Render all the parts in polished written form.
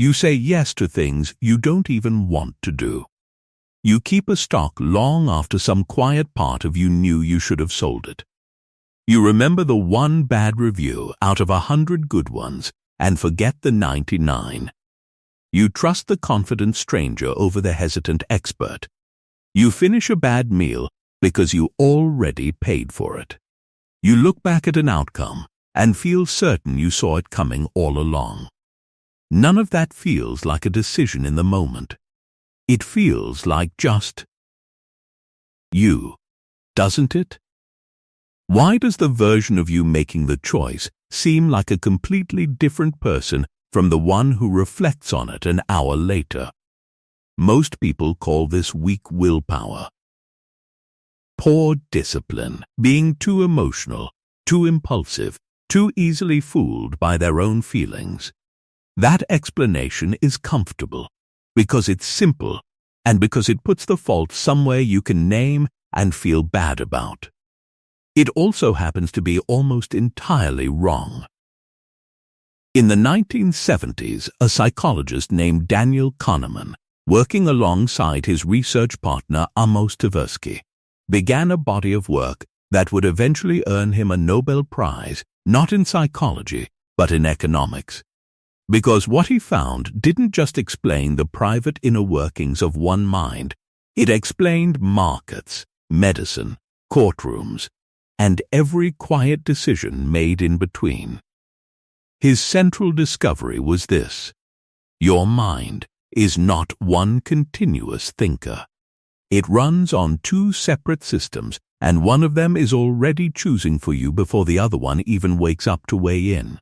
You say yes to things you don't even want to do. You keep a stock long after some quiet part of you knew you should have sold it. You remember the one bad review out of 100 good ones and forget the 99. You trust the confident stranger over the hesitant expert. You finish a bad meal because you already paid for it. You look back at an outcome and feel certain you saw it coming all along. None of that feels like a decision in the moment. It feels like just you, doesn't it? Why does the version of you making the choice seem like a completely different person from the one who reflects on it an hour later? Most people call this weak willpower. Poor discipline, being too emotional, too impulsive, too easily fooled by their own feelings. That explanation is comfortable because it's simple and because it puts the fault somewhere you can name and feel bad about. It also happens to be almost entirely wrong. In the 1970s, a psychologist named Daniel Kahneman, working alongside his research partner Amos Tversky, began a body of work that would eventually earn him a Nobel Prize, not in psychology, but in economics. Because what he found didn't just explain the private inner workings of one mind, it explained markets, medicine, courtrooms, and every quiet decision made in between. His central discovery was this: your mind is not one continuous thinker. It runs on two separate systems, and one of them is already choosing for you before the other one even wakes up to weigh in.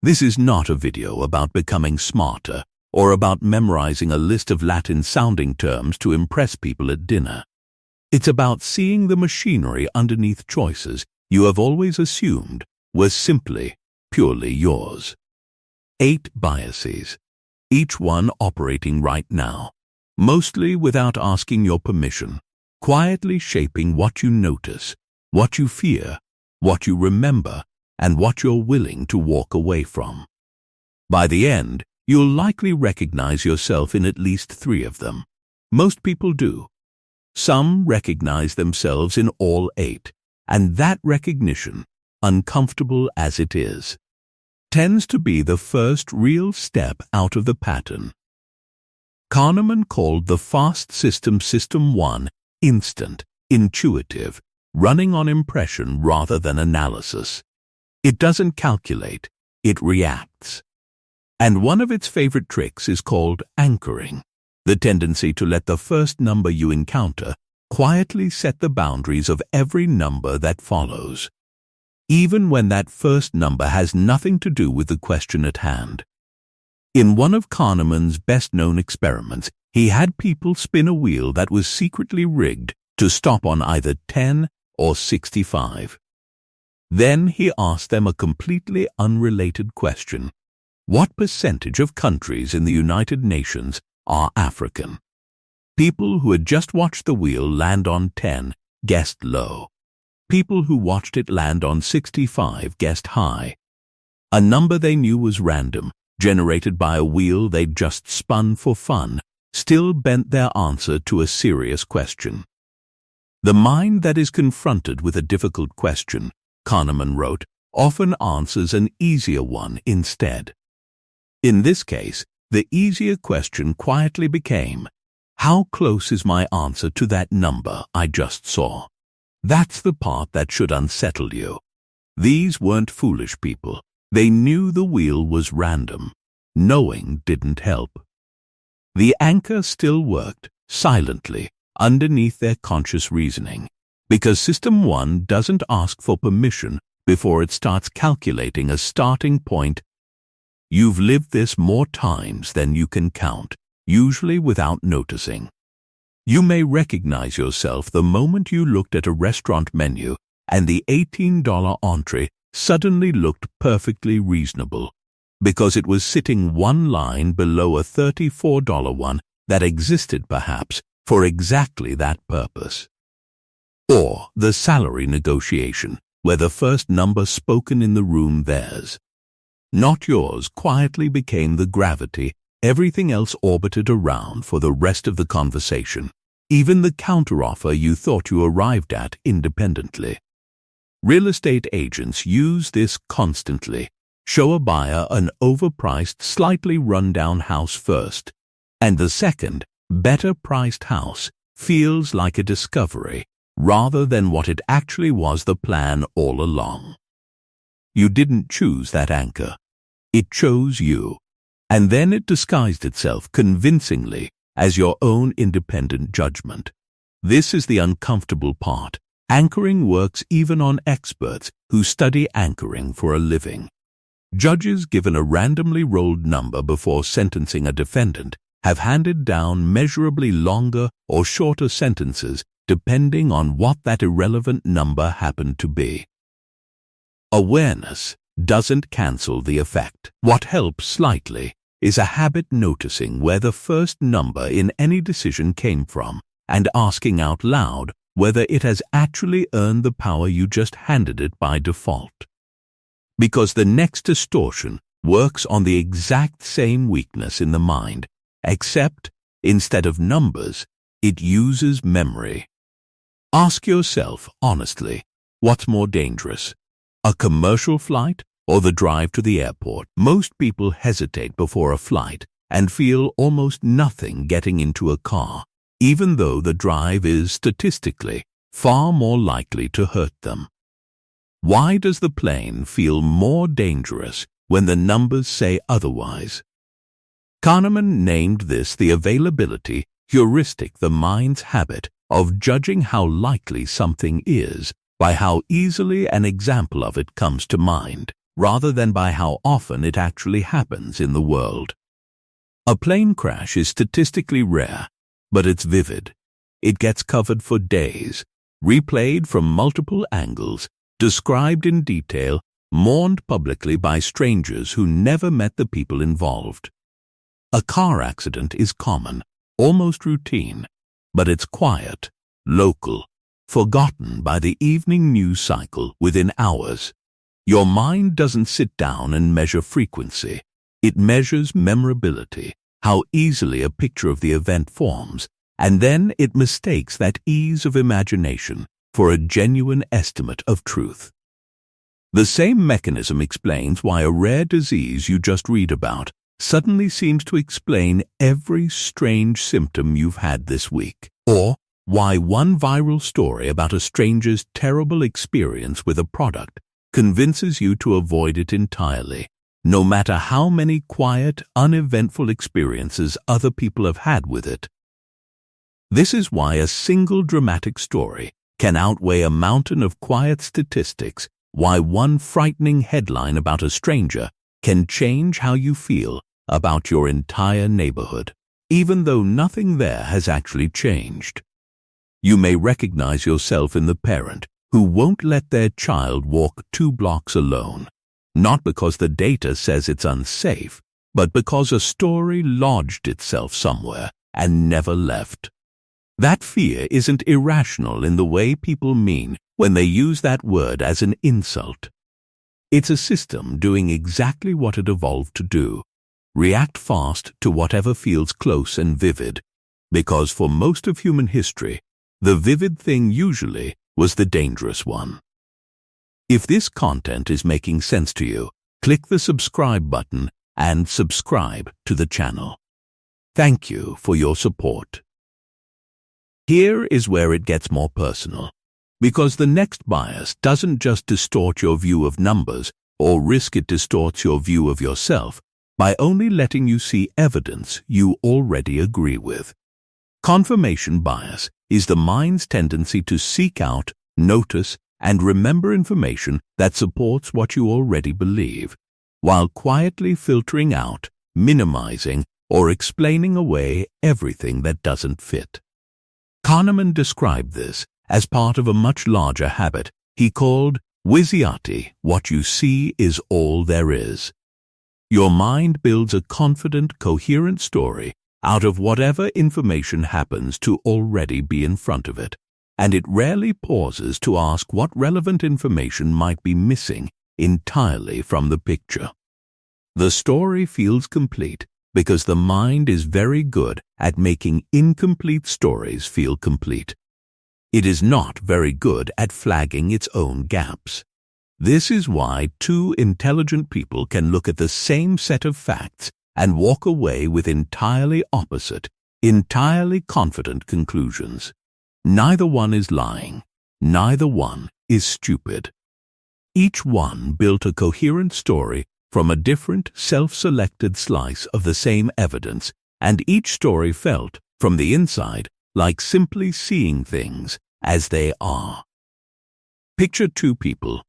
This is not a video about becoming smarter or about memorizing a list of Latin-sounding terms to impress people at dinner. It's about seeing the machinery underneath choices you have always assumed were simply, purely yours. 8 biases, each one operating right now, mostly without asking your permission, quietly shaping what you notice, what you fear, what you remember, and what you're willing to walk away from. By the end, you'll likely recognize yourself in at least 3 of them. Most people do. Some recognize themselves in all 8, and that recognition, uncomfortable as it is, tends to be the first real step out of the pattern. Kahneman called the fast system System 1 instant, intuitive, running on impression rather than analysis. It doesn't calculate, it reacts. And one of its favorite tricks is called anchoring, the tendency to let the first number you encounter quietly set the boundaries of every number that follows, even when that first number has nothing to do with the question at hand. In one of Kahneman's best-known experiments, he had people spin a wheel that was secretly rigged to stop on either 10 or 65. Then he asked them a completely unrelated question. What percentage of countries in the United Nations are African? People who had just watched the wheel land on 10 guessed low. People who watched it land on 65 guessed high. A number they knew was random, generated by a wheel they'd just spun for fun, still bent their answer to a serious question. The mind that is confronted with a difficult question, Kahneman wrote, often answers an easier one instead. In this case, the easier question quietly became, how close is my answer to that number I just saw? That's the part that should unsettle you. These weren't foolish people. They knew the wheel was random. Knowing didn't help. The anchor still worked, silently, underneath their conscious reasoning, because System 1 doesn't ask for permission before it starts calculating a starting point. You've lived this more times than you can count, usually without noticing. You may recognize yourself the moment you looked at a restaurant menu and the $18 entree suddenly looked perfectly reasonable, because it was sitting one line below a $34 one that existed perhaps for exactly that purpose. Or the salary negotiation, where the first number spoken in the room theirs. not yours, quietly became the gravity everything else orbited around for the rest of the conversation, even the counteroffer you thought you arrived at independently. Real estate agents use this constantly. Show a buyer an overpriced, slightly run-down house first, and the second, better-priced house feels like a discovery rather than what it actually was the plan all along. You didn't choose that anchor. It chose you, and then it disguised itself convincingly as your own independent judgment. This is the uncomfortable part. Anchoring works even on experts who study anchoring for a living. Judges given a randomly rolled number before sentencing a defendant have handed down measurably longer or shorter sentences depending on what that irrelevant number happened to be. Awareness doesn't cancel the effect. What helps slightly is a habit noticing where the first number in any decision came from and asking out loud whether it has actually earned the power you just handed it by default. Because the next distortion works on the exact same weakness in the mind, except instead of numbers, it uses memory. Ask yourself honestly, what's more dangerous, a commercial flight or the drive to the airport? Most people hesitate before a flight and feel almost nothing getting into a car, even though the drive is statistically far more likely to hurt them. Why does the plane feel more dangerous when the numbers say otherwise? Kahneman named this the availability heuristic, the mind's habit of judging how likely something is by how easily an example of it comes to mind, rather than by how often it actually happens in the world. A plane crash is statistically rare, but it's vivid. It gets covered for days, replayed from multiple angles, described in detail, mourned publicly by strangers who never met the people involved. A car accident is common, almost routine, but it's quiet, local, forgotten by the evening news cycle within hours. Your mind doesn't sit down and measure frequency. It measures memorability, how easily a picture of the event forms, and then it mistakes that ease of imagination for a genuine estimate of truth. The same mechanism explains why a rare disease you just read about suddenly seems to explain every strange symptom you've had this week, or why one viral story about a stranger's terrible experience with a product convinces you to avoid it entirely, no matter how many quiet, uneventful experiences other people have had with it. This is why a single dramatic story can outweigh a mountain of quiet statistics, why one frightening headline about a stranger can change how you feel about your entire neighborhood, even though nothing there has actually changed. You may recognize yourself in the parent who won't let their child walk 2 blocks alone, not because the data says it's unsafe, but because a story lodged itself somewhere and never left. That fear isn't irrational in the way people mean when they use that word as an insult. It's a system doing exactly what it evolved to do: react fast to whatever feels close and vivid, because for most of human history, the vivid thing usually was the dangerous one. If this content is making sense to you, click the subscribe button and subscribe to the channel. Thank you for your support. Here is where it gets more personal, because the next bias doesn't just distort your view of numbers or risk it distorts your view of yourself by only letting you see evidence you already agree with. Confirmation bias is the mind's tendency to seek out, notice, and remember information that supports what you already believe, while quietly filtering out, minimizing, or explaining away everything that doesn't fit. Kahneman described this as part of a much larger habit he called Wisiati, what you see is all there is. Your mind builds a confident, coherent story out of whatever information happens to already be in front of it, and it rarely pauses to ask what relevant information might be missing entirely from the picture. The story feels complete because the mind is very good at making incomplete stories feel complete. It is not very good at flagging its own gaps. This is why two intelligent people can look at the same set of facts and walk away with entirely opposite, entirely confident conclusions. Neither one is lying. Neither one is stupid. Each one built a coherent story from a different, self-selected slice of the same evidence, and each story felt, from the inside, like simply seeing things as they are. Picture two people.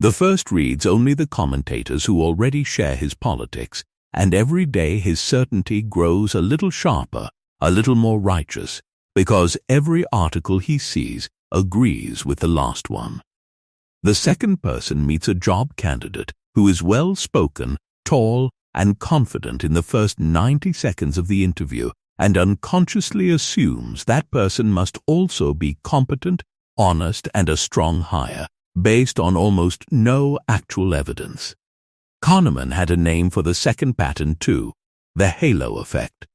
The first reads only the commentators who already share his politics, and every day his certainty grows a little sharper, a little more righteous, because every article he sees agrees with the last one. The second person meets a job candidate who is well-spoken, tall, and confident in the first 90 seconds of the interview, and unconsciously assumes that person must also be competent, honest, and a strong hire, based on almost no actual evidence. Kahneman had a name for the second pattern too, the halo effect,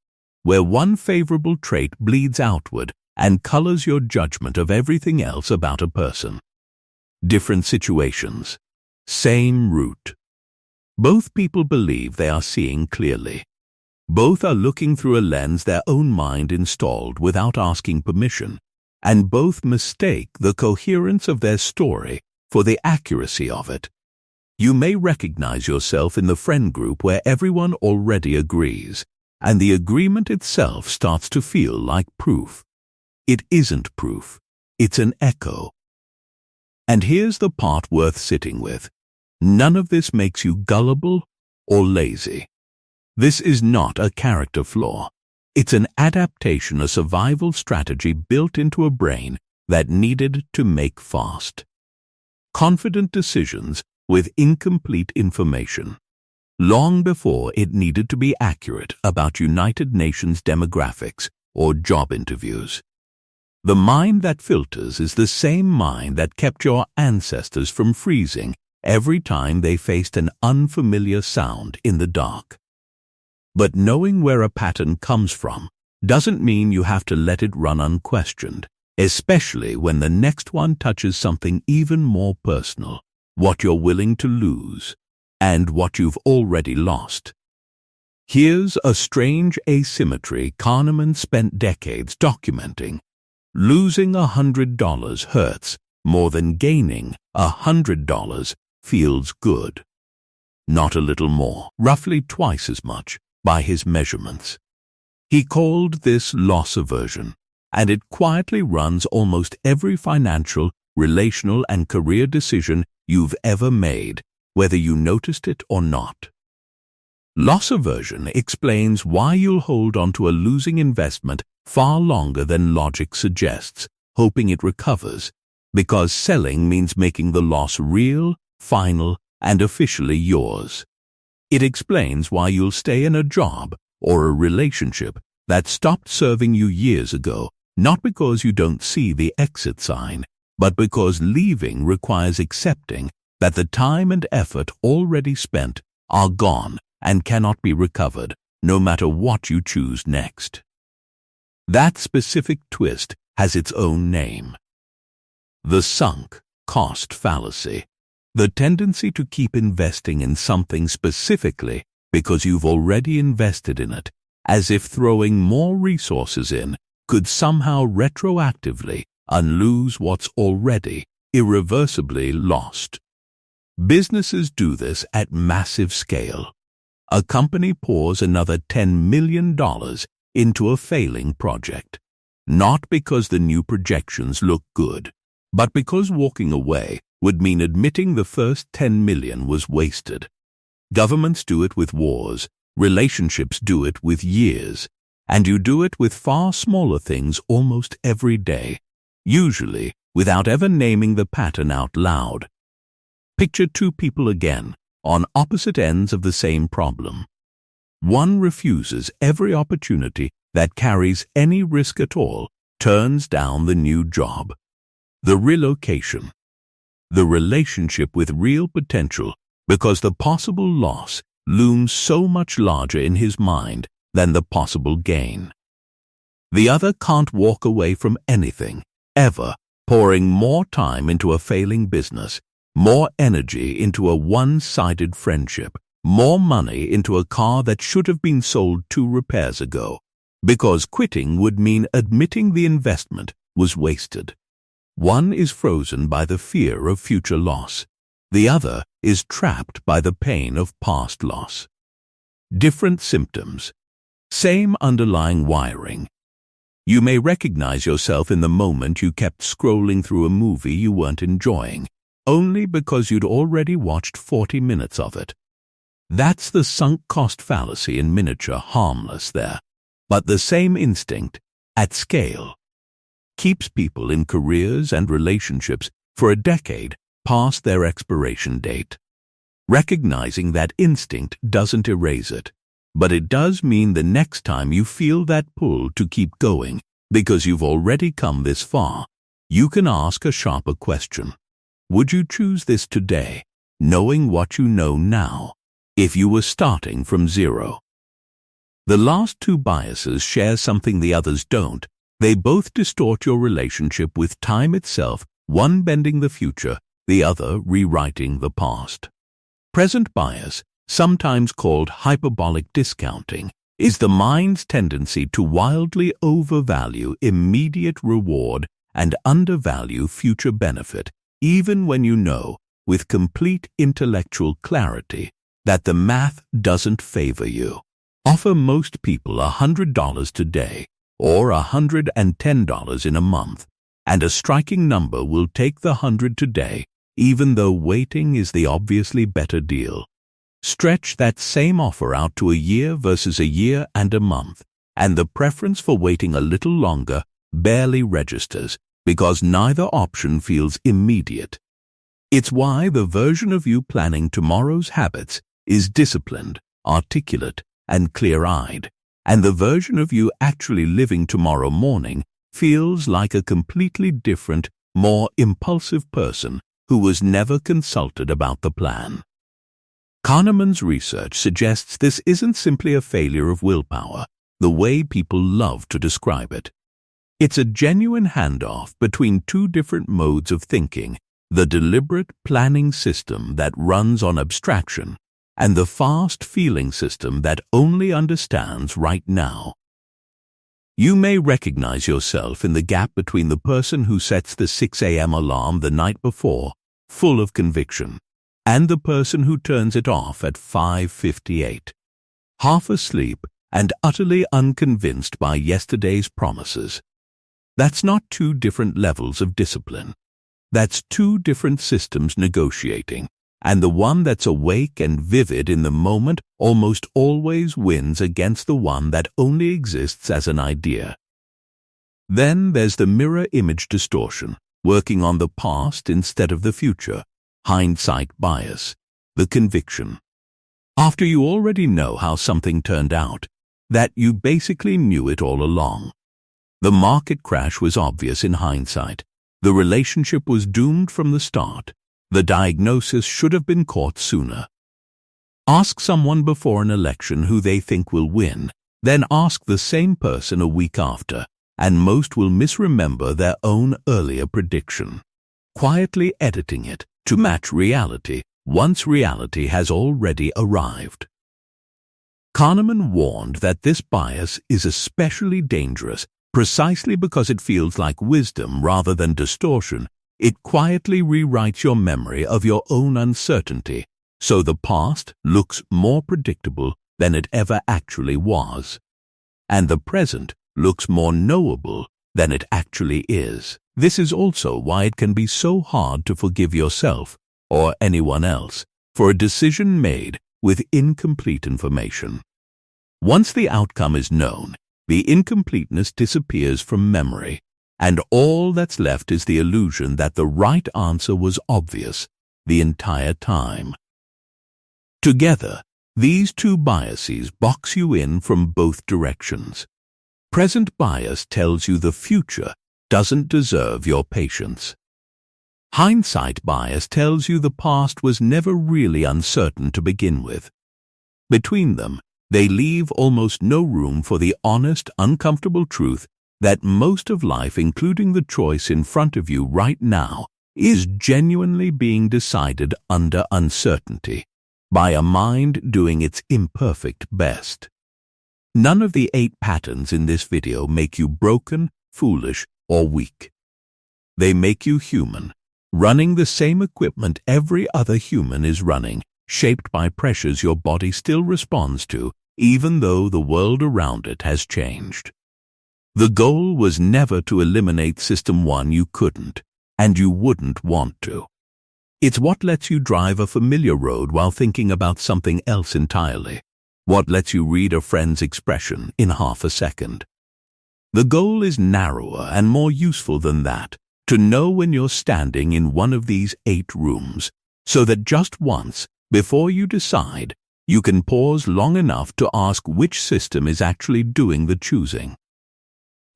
where one favorable trait bleeds outward and colors your judgment of everything else about a person. Different situations, same route. Both people believe they are seeing clearly. Both are looking through a lens their own mind installed without asking permission, and both mistake the coherence of their story for the accuracy of it. You may recognize yourself in the friend group where everyone already agrees, and the agreement itself starts to feel like proof. It isn't proof, it's an echo. And here's the part worth sitting with. None of this makes you gullible or lazy. This is not a character flaw. It's an adaptation, a survival strategy built into a brain that needed to make fast, confident decisions with incomplete information, long before it needed to be accurate about United Nations demographics or job interviews. The mind that filters is the same mind that kept your ancestors from freezing every time they faced an unfamiliar sound in the dark. But knowing where a pattern comes from doesn't mean you have to let it run unquestioned, especially when the next one touches something even more personal, what you're willing to lose, and what you've already lost. Here's a strange asymmetry Kahneman spent decades documenting. Losing $100 hurts more than gaining $100 feels good. Not a little more, roughly twice as much, by his measurements. He called this loss aversion, and it quietly runs almost every financial, relational, and career decision you've ever made, whether you noticed it or not. Loss aversion explains why you'll hold on to a losing investment far longer than logic suggests, hoping it recovers, because selling means making the loss real, final, and officially yours. It explains why you'll stay in a job or a relationship that stopped serving you years ago, not because you don't see the exit sign, but because leaving requires accepting that the time and effort already spent are gone and cannot be recovered, no matter what you choose next. That specific twist has its own name. The sunk cost fallacy. The tendency to keep investing in something specifically because you've already invested in it, as if throwing more resources in could somehow retroactively unlose what's already irreversibly lost. Businesses do this at massive scale. A company pours another $10 million into a failing project, not because the new projections look good, but because walking away would mean admitting the first 10 million was wasted. Governments do it with wars, relationships do it with years, and you do it with far smaller things almost every day, usually without ever naming the pattern out loud. Picture two people again, on opposite ends of the same problem. One refuses every opportunity that carries any risk at all, turns down the new job, the relocation, the relationship with real potential, because the possible loss looms so much larger in his mind than the possible gain. The other can't walk away from anything, ever, pouring more time into a failing business, more energy into a one-sided friendship, more money into a car that should have been sold 2 repairs ago, because quitting would mean admitting the investment was wasted. One is frozen by the fear of future loss. The other is trapped by the pain of past loss. Different symptoms. Same underlying wiring. You may recognize yourself in the moment you kept scrolling through a movie you weren't enjoying, only because you'd already watched 40 minutes of it. That's the sunk cost fallacy in miniature, harmless there, but the same instinct, at scale, keeps people in careers and relationships for a decade past their expiration date. Recognizing that instinct doesn't erase it, but it does mean the next time you feel that pull to keep going because you've already come this far, you can ask a sharper question. Would you choose this today, knowing what you know now, if you were starting from zero? The last 2 biases share something the others don't. They both distort your relationship with time itself, one bending the future, the other rewriting the past. Present bias, sometimes called hyperbolic discounting, is the mind's tendency to wildly overvalue immediate reward and undervalue future benefit, even when you know, with complete intellectual clarity, that the math doesn't favor you. Offer most people $100 today or $110 in a month, and a striking number will take the 100 today, even though waiting is the obviously better deal. Stretch that same offer out to a year versus a year and a month, and the preference for waiting a little longer barely registers because neither option feels immediate. It's why the version of you planning tomorrow's habits is disciplined, articulate, and clear-eyed, and the version of you actually living tomorrow morning feels like a completely different, more impulsive person who was never consulted about the plan. Kahneman's research suggests this isn't simply a failure of willpower, the way people love to describe it. It's a genuine handoff between 2 different modes of thinking, the deliberate planning system that runs on abstraction and the fast feeling system that only understands right now. You may recognize yourself in the gap between the person who sets the 6 a.m. alarm the night before, full of conviction, and the person who turns it off at 5:58, half asleep and utterly unconvinced by yesterday's promises. That's not 2 different levels of discipline. That's 2 different systems negotiating, and the one that's awake and vivid in the moment almost always wins against the one that only exists as an idea. Then there's the mirror image distortion, working on the past instead of the future, hindsight bias, the conviction. After you already know how something turned out, that you basically knew it all along. The market crash was obvious in hindsight. The relationship was doomed from the start. The diagnosis should have been caught sooner. Ask someone before an election who they think will win, then ask the same person a week after, and most will misremember their own earlier prediction, quietly editing it to match reality once reality has already arrived. Kahneman warned that this bias is especially dangerous precisely because it feels like wisdom rather than distortion. It quietly rewrites your memory of your own uncertainty, so the past looks more predictable than it ever actually was, and the present looks more knowable than it actually is. This is also why it can be so hard to forgive yourself or anyone else for a decision made with incomplete information. Once the outcome is known, the incompleteness disappears from memory, and all that's left is the illusion that the right answer was obvious the entire time. Together, these 2 biases box you in from both directions. Present bias tells you the future doesn't deserve your patience. Hindsight bias tells you the past was never really uncertain to begin with. Between them, they leave almost no room for the honest, uncomfortable truth that most of life, including the choice in front of you right now, is genuinely being decided under uncertainty, by a mind doing its imperfect best. None of the 8 patterns in this video make you broken, foolish, or weak. They make you human, running the same equipment every other human is running, shaped by pressures your body still responds to, even though the world around it has changed. The goal was never to eliminate System 1. You couldn't, and you wouldn't want to. It's what lets you drive a familiar road while thinking about something else entirely, what lets you read a friend's expression in half a second. The goal is narrower and more useful than that, to know when you're standing in one of these 8 rooms, so that just once, before you decide, you can pause long enough to ask which system is actually doing the choosing.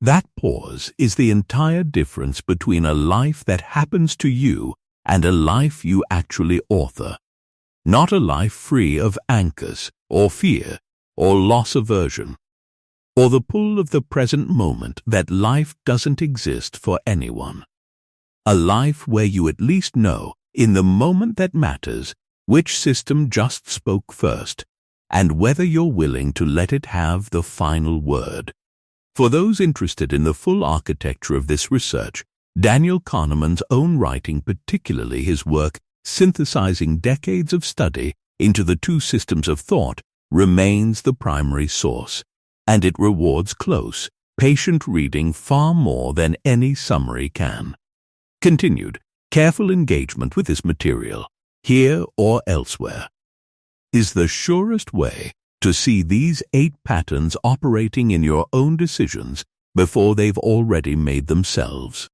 That pause is the entire difference between a life that happens to you and a life you actually author. Not a life free of anchors, or fear, or loss aversion, or the pull of the present moment that life doesn't exist for anyone. A life where you at least know, in the moment that matters, which system just spoke first, and whether you're willing to let it have the final word. For those interested in the full architecture of this research, Daniel Kahneman's own writing, particularly his work synthesizing decades of study into the 2 systems of thought, remains the primary source, and it rewards close, patient reading far more than any summary can. Continued, careful engagement with this material, here or elsewhere, is the surest way to see these 8 patterns operating in your own decisions before they've already made themselves.